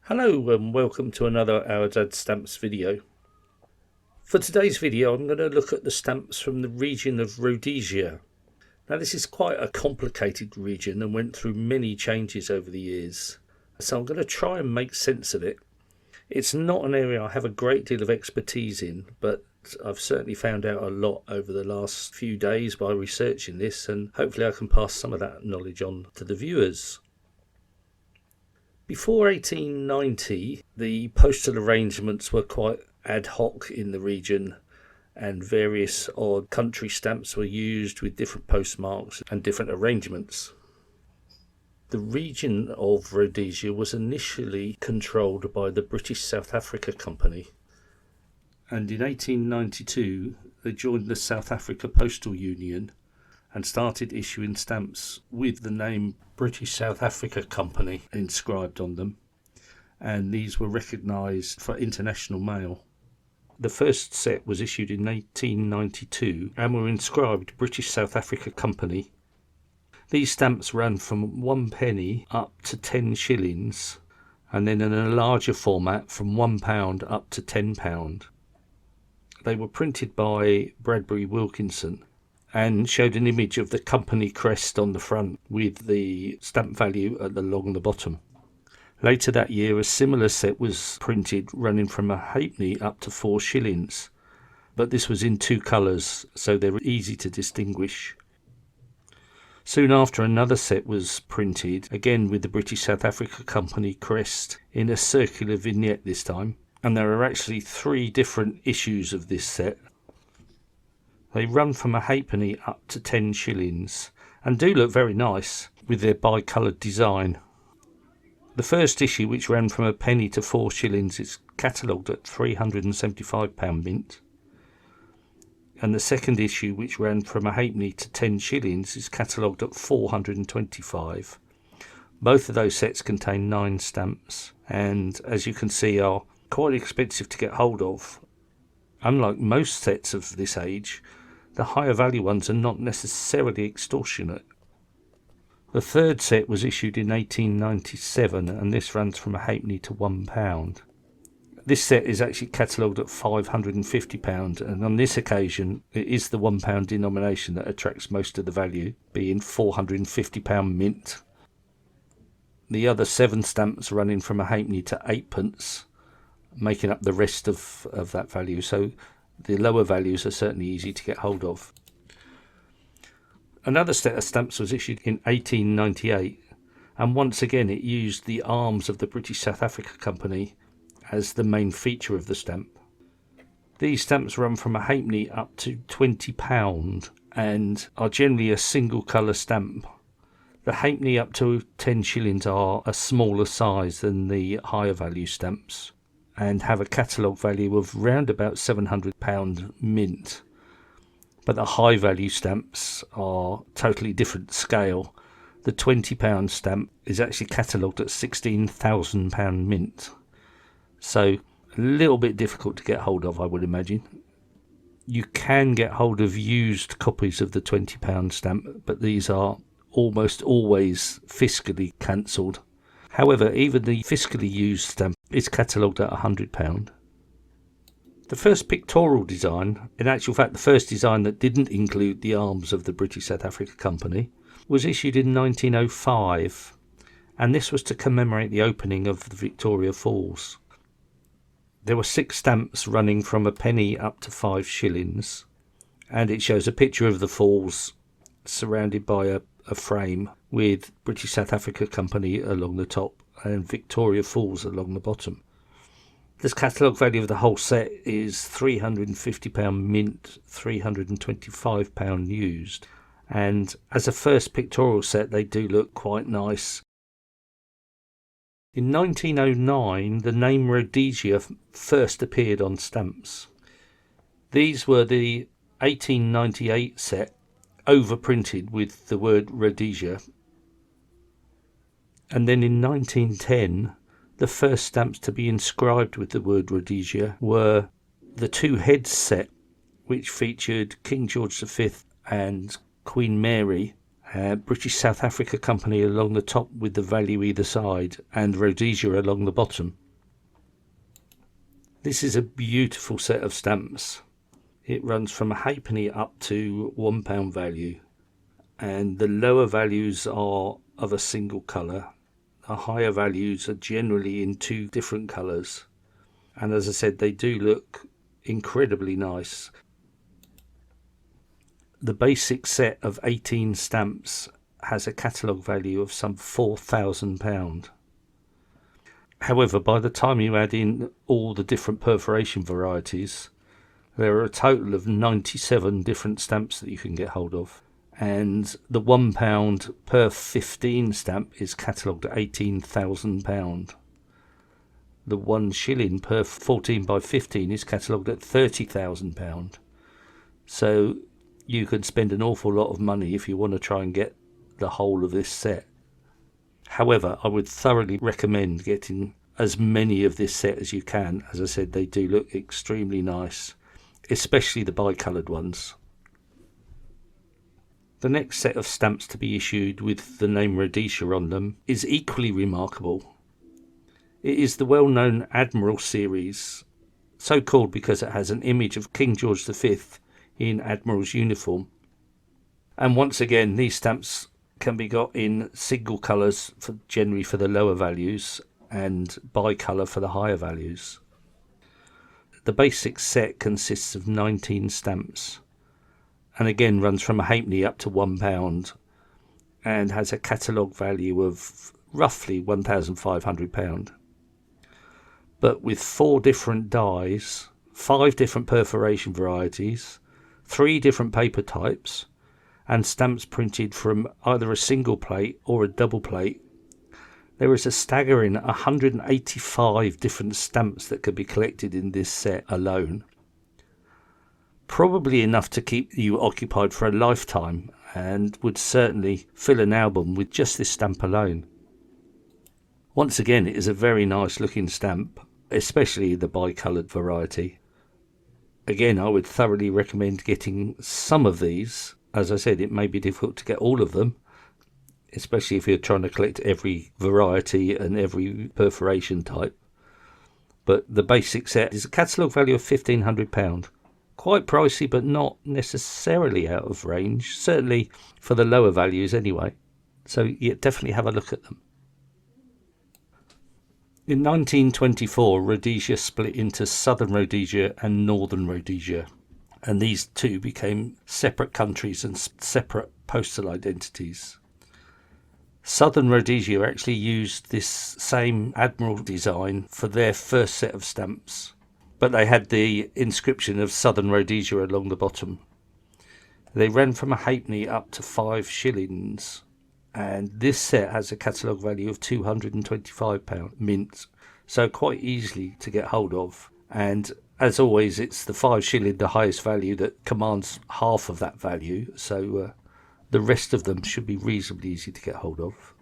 Hello and welcome to another Ourdadsstamps video. For today's video I'm going to look at the stamps from the region of Rhodesia. Now this is quite a complicated region and went through many changes over the years, so I'm going to try and make sense of it. It's not an area I have a great deal of expertise in, but I've certainly found out a lot over the last few days by researching this, and hopefully I can pass some of that knowledge on to the viewers. Before 1890, the postal arrangements were quite ad hoc in the region, and various odd country stamps were used with different postmarks and different arrangements. The region of Rhodesia was initially controlled by the British South Africa Company, and in 1892 they joined the South Africa Postal Union and started issuing stamps with the name British South Africa Company inscribed on them, and these were recognised for international mail. The first set was issued in 1892 and were inscribed British South Africa Company. These stamps ran from 1 penny up to 10 shillings, and then in a larger format from £1 up to £10. They were printed by Bradbury Wilkinson and showed an image of the company crest on the front with the stamp value along the bottom. Later that year a similar set was printed running from a halfpenny up to 4 shillings, but this was in 2 colours, so they were easy to distinguish. Soon after another set was printed, again with the British South Africa Company crest in a circular vignette this time, and there are actually 3 different issues of this set. They run from a halfpenny up to 10 shillings and do look very nice with their bi-coloured design. The first issue, which ran from a penny to 4 shillings, is catalogued at £375 mint. And the second issue, which ran from a halfpenny to 10 shillings, is catalogued at £425. Both of those sets contain 9 stamps and, as you can see, are quite expensive to get hold of. Unlike most sets of this age, the higher value ones are not necessarily extortionate. The third set was issued in 1897 and this runs from a halfpenny to £1. This set is actually catalogued at £550, and on this occasion it is the £1 denomination that attracts most of the value, being £450 mint. The other 7 stamps running from a halfpenny to 8p, making up the rest of that value, so the lower values are certainly easy to get hold of. Another set of stamps was issued in 1898, and once again it used the arms of the British South Africa Company as the main feature of the stamp. These stamps run from a halfpenny up to £20 and are generally a single colour stamp. The halfpenny up to 10 shillings are a smaller size than the higher value stamps and have a catalogue value of round about £700 mint. But the high value stamps are totally different scale. The £20 stamp is actually catalogued at £16,000 mint. So a little bit difficult to get hold of, I would imagine. You can get hold of used copies of the £20 stamp, but these are almost always fiscally cancelled. However, even the fiscally used stamp is catalogued at £100. The first pictorial design, in actual fact the first design that didn't include the arms of the British South Africa Company, was issued in 1905, and this was to commemorate the opening of the Victoria Falls. There were 6 stamps running from a penny up to 5 shillings, and it shows a picture of the falls surrounded by a frame with British South Africa Company along the top and Victoria Falls along the bottom. This catalogue value of the whole set is £350 mint, £325 used, and as a first pictorial set they do look quite nice. In 1909 the name Rhodesia first appeared on stamps. These were the 1898 set, overprinted with the word Rhodesia, and then in 1910 the first stamps to be inscribed with the word Rhodesia were the 2 heads set, which featured King George V and Queen Mary, British South Africa Company along the top with the value either side, and Rhodesia along the bottom. This is a beautiful set of stamps. It runs from a halfpenny up to £1 value, and the lower values are of a single colour. The higher values are generally in two different colours, and as I said, they do look incredibly nice. The basic set of 18 stamps has a catalogue value of some £4,000. However, by the time you add in all the different perforation varieties, there are a total of 97 different stamps that you can get hold of. And the £1 per 15 stamp is catalogued at £18,000. The 1 shilling per 14 by 15 is catalogued at £30,000. So you can spend an awful lot of money if you want to try and get the whole of this set. However, I would thoroughly recommend getting as many of this set as you can. As I said, they do look extremely nice, especially the bicoloured ones. The next set of stamps to be issued with the name Rhodesia on them is equally remarkable. It is the well-known Admiral series, so called because it has an image of King George V in Admiral's uniform. And once again, these stamps can be got in single colours, generally for the lower values, and bicolour for the higher values. The basic set consists of 19 stamps, and again runs from a halfpenny up to £1, and has a catalogue value of roughly £1,500. But with 4 different dies, 5 different perforation varieties, 3 different paper types, and stamps printed from either a single plate or a double plate, there is a staggering 185 different stamps that could be collected in this set alone. Probably enough to keep you occupied for a lifetime, and would certainly fill an album with just this stamp alone. Once again, it is a very nice looking stamp, especially the bicoloured variety. Again, I would thoroughly recommend getting some of these. As I said, it may be difficult to get all of them, especially if you're trying to collect every variety and every perforation type. But the basic set is a catalogue value of £1,500. Quite pricey, but not necessarily out of range, certainly for the lower values anyway. So yeah, definitely have a look at them. In 1924, Rhodesia split into Southern Rhodesia and Northern Rhodesia, and these two became separate countries and separate postal identities. Southern Rhodesia actually used this same Admiral design for their first set of stamps, but they had the inscription of Southern Rhodesia along the bottom. They ran from a halfpenny up to 5 shillings, and this set has a catalogue value of £225 mint, so quite easily to get hold of. And as always, it's the 5 shilling, the highest value, that commands half of that value, so the rest of them should be reasonably easy to get hold of.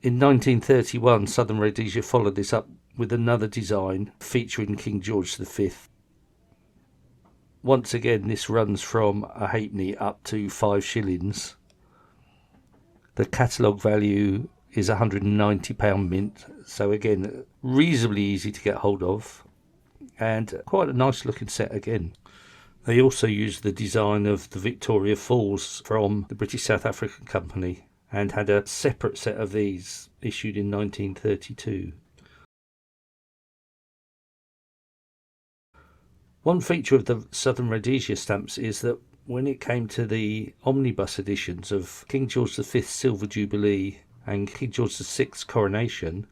In 1931, Southern Rhodesia followed this up with another design featuring King George V. Once again, this runs from a halfpenny up to 5 shillings. The catalogue value is £190 mint, so again, reasonably easy to get hold of, and quite a nice looking set again. They also used the design of the Victoria Falls from the British South African Company, and had a separate set of these issued in 1932. One feature of the Southern Rhodesia stamps is that when it came to the omnibus editions of King George V's Silver Jubilee and King George VI's Coronation,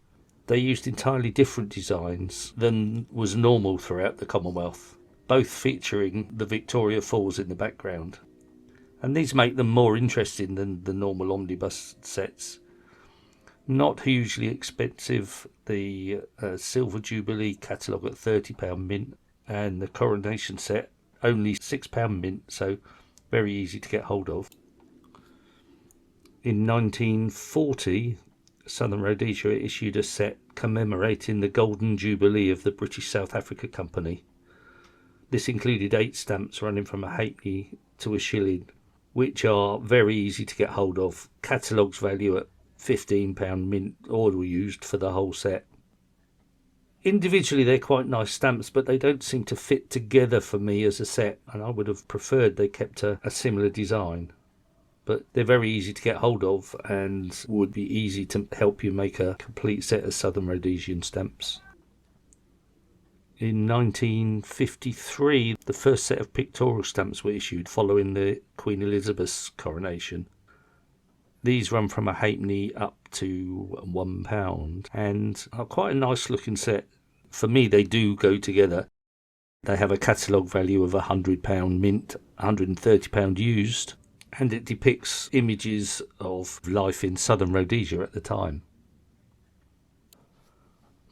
they used entirely different designs than was normal throughout the Commonwealth, both featuring the Victoria Falls in the background. And these make them more interesting than the normal omnibus sets. Not hugely expensive, the Silver Jubilee catalogue at £30 mint, and the Coronation set only £6 mint, so very easy to get hold of. In 1940, Southern Rhodesia issued a set commemorating the Golden Jubilee of the British South Africa Company. This included 8 stamps running from a halfpenny to a shilling. which are very easy to get hold of. Catalogues value at £15 mint, all used for the whole set. Individually they're quite nice stamps, but they don't seem to fit together for me as a set, and I would have preferred they kept a similar design. But they're very easy to get hold of and would be easy to help you make a complete set of Southern Rhodesian stamps. In 1953, the first set of pictorial stamps were issued following the Queen Elizabeth's coronation. These run from a halfpenny up to £1 and are quite a nice looking set. For me, they do go together. They have a catalogue value of £100 mint, £130 used, and it depicts images of life in Southern Rhodesia at the time.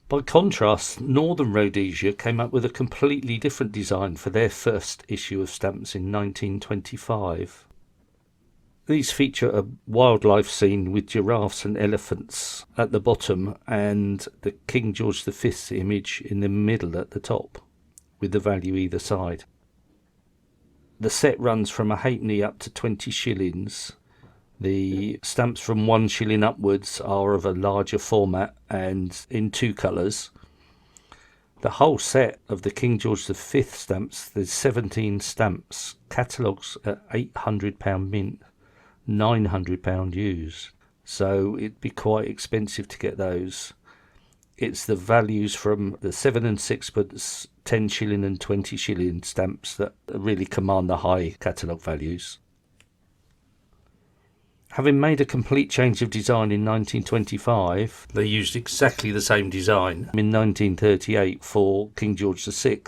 By contrast, Northern Rhodesia came up with a completely different design for their first issue of stamps in 1925. These feature a wildlife scene with giraffes and elephants at the bottom and the King George V's image in the middle at the top, with the value either side. The set runs from a halfpenny up to 20 shillings. The stamps from 1 shilling upwards are of a larger format and in 2 colours. The whole set of the King George V stamps, there's 17 stamps, catalogues at £800 mint, £900 used. So it'd be quite expensive to get those. It's the values from the 7 and 6pence, 10 shilling and 20 shilling stamps that really command the high catalogue values. Having made a complete change of design in 1925, they used exactly the same design in 1938 for King George VI.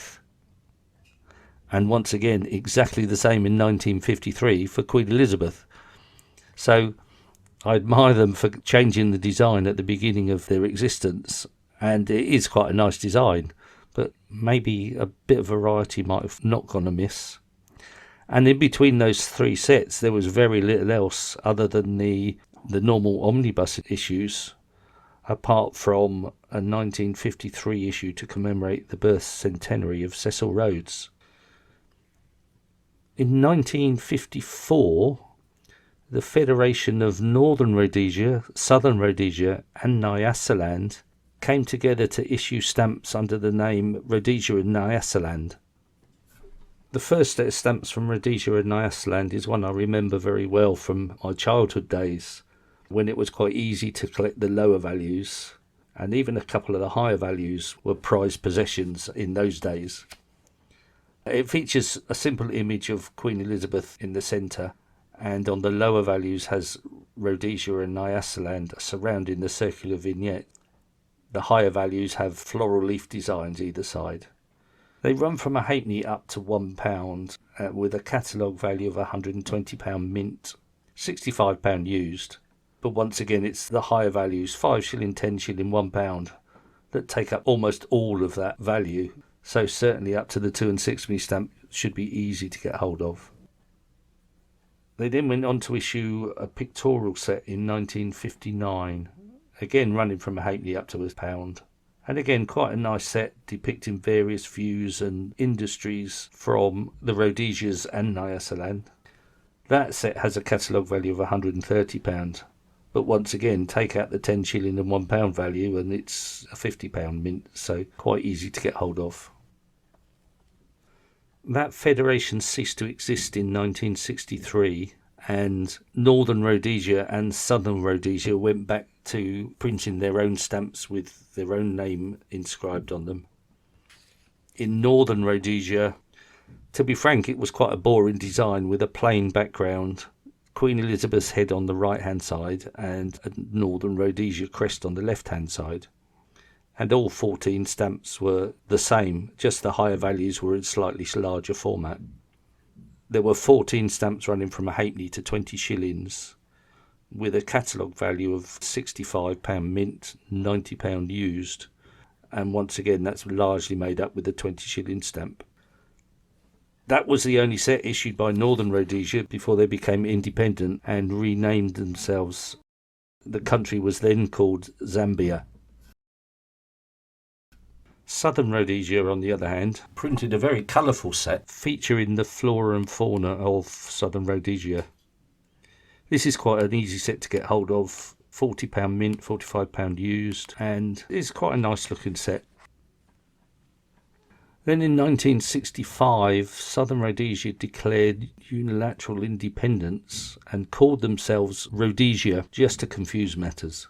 And once again, exactly the same in 1953 for Queen Elizabeth. So I admire them for changing the design at the beginning of their existence, and it is quite a nice design, but maybe a bit of variety might have not gone amiss. And in between those 3 sets there was very little else other than the normal omnibus issues, apart from a 1953 issue to commemorate the birth centenary of Cecil Rhodes. In 1954, the Federation of Northern Rhodesia, Southern Rhodesia and Nyasaland came together to issue stamps under the name Rhodesia and Nyasaland. The first set of stamps from Rhodesia and Nyasaland is one I remember very well from my childhood days, when it was quite easy to collect the lower values, and even a couple of the higher values were prized possessions in those days. It features a simple image of Queen Elizabeth in the centre, and on the lower values has Rhodesia and Nyasaland surrounding the circular vignette. The higher values have floral leaf designs either side. They run from a halfpenny up to £1 with a catalogue value of £120 mint, £65 used. But once again, it's the higher values, 5 shilling, 10 shilling, £1, that take up almost all of that value. So certainly up to the 2 and 6p stamp should be easy to get hold of. They then went on to issue a pictorial set in 1959, again running from a halfpenny up to £1. And again, quite a nice set depicting various views and industries from the Rhodesias and Nyasaland. That set has a catalogue value of £130, but once again, take out the 10 shilling and £1 value and it's a £50 mint, so quite easy to get hold of. That federation ceased to exist in 1963, and Northern Rhodesia and Southern Rhodesia went back to printing their own stamps with their own name inscribed on them. In Northern Rhodesia, to be frank, it was quite a boring design with a plain background, Queen Elizabeth's head on the right hand side and a Northern Rhodesia crest on the left hand side. And all 14 stamps were the same, just the higher values were in slightly larger format. There were 14 stamps running from a halfpenny to 20 shillings, with a catalogue value of £65 mint, £90 used, and once again that's largely made up with the 20 shilling stamp. That was the only set issued by Northern Rhodesia before they became independent and renamed themselves. The country was then called Zambia. Southern Rhodesia, on the other hand, printed a very colourful set featuring the flora and fauna of Southern Rhodesia. This is quite an easy set to get hold of, £40 mint, £45 used, and it's quite a nice looking set. Then in 1965, Southern Rhodesia declared unilateral independence and called themselves Rhodesia just to confuse matters.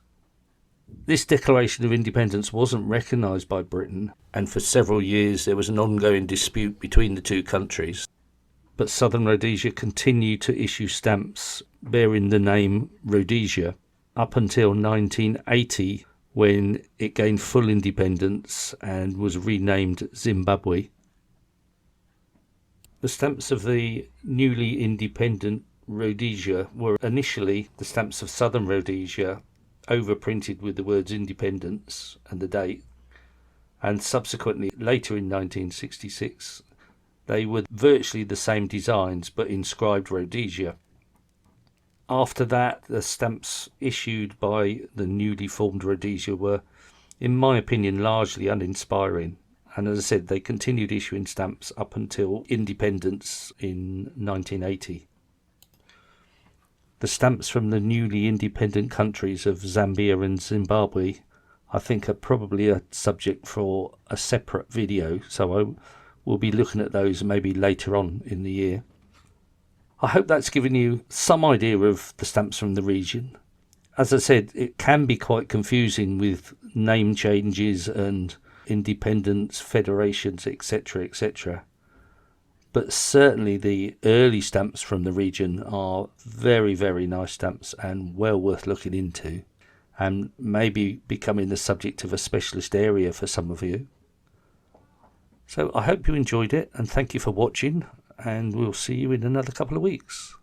This declaration of independence wasn't recognised by Britain, and for several years there was an ongoing dispute between the two countries. But Southern Rhodesia continued to issue stamps bearing the name Rhodesia up until 1980, when it gained full independence and was renamed Zimbabwe. The stamps of the newly independent Rhodesia were initially the stamps of Southern Rhodesia, overprinted with the words independence and the date, and subsequently later in 1966 they were virtually the same designs but inscribed Rhodesia. After that, the stamps issued by the newly formed Rhodesia were, in my opinion, largely uninspiring, and as I said, they continued issuing stamps up until independence in 1980. The stamps from the newly independent countries of Zambia and Zimbabwe, I think, are probably a subject for a separate video, so I will be looking at those maybe later on in the year. I hope that's given you some idea of the stamps from the region. As I said, it can be quite confusing with name changes and independence, federations, etc., etc. But certainly the early stamps from the region are very, very nice stamps and well worth looking into, and maybe becoming the subject of a specialist area for some of you. So I hope you enjoyed it, and thank you for watching, and we'll see you in another couple of weeks.